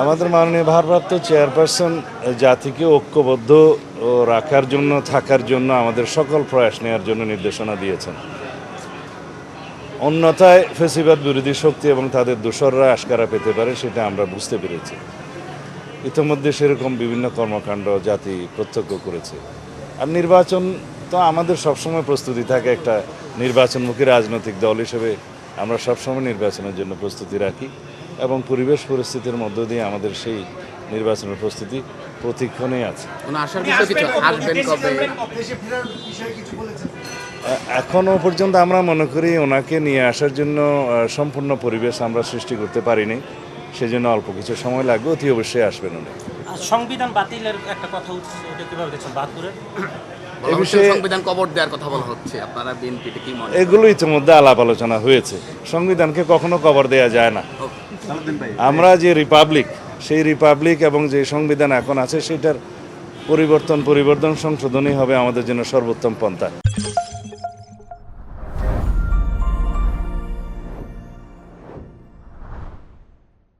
আমাদের মাননীয় ভারপ্রাপ্ত চেয়ারপারসন জাতিকে ঐক্যবদ্ধ রাখার জন্য, থাকার জন্য আমাদের সকল প্রয়াস নেওয়ার জন্য নির্দেশনা দিয়েছেন। অন্যথায় ফ্যাসিবাদ বিরোধী শক্তি এবং তাদের দোসররা আশকারা পেতে পারে, সেটা আমরা বুঝতে পেরেছি। ইতিমধ্যে সেরকম বিভিন্ন কর্মকাণ্ড জাতি প্রত্যক্ষ করেছে। আর নির্বাচন তো আমাদের সবসময় প্রস্তুতি থাকে, একটা নির্বাচনমুখী রাজনৈতিক দল হিসেবে আমরা সবসময় নির্বাচনের জন্য প্রস্তুতি রাখি এবং পরিবেশ পরিস্থিতির মধ্য দিয়ে আমাদের সেই নির্বাচনের প্রস্তুতি প্রতিক্ষণেই আছে। এখনও পর্যন্ত আমরা মনে করি ওনাকে নিয়ে আসার জন্য সম্পূর্ণ পরিবেশ আমরা সৃষ্টি করতে পারিনি, সেজন্য অল্প কিছু সময় লাগবে, অতি অবশ্যই আসবেন উনি। সংবিধান বাতিলের একটা কথা উঠছে, এটা কিভাবে দেখছেন? বাহাত্তরের এই বিষয়ে সংবিধান কবর দেওয়ার কথা বলা হচ্ছে, আপনারা বিএনপিতে কি মনে? এগুলো ইতিমধ্যে আলাপ আলোচনা হয়েছে। সংবিধানকে কখনো কবর দেওয়া যায় না। আমরা যে রিপাবলিক, সেই রিপাবলিক এবং যে সংবিধান এখন আছে সেটার পরিবর্তন সংশোধনই হবে আমাদের জন্য সর্বোত্তম পন্থা।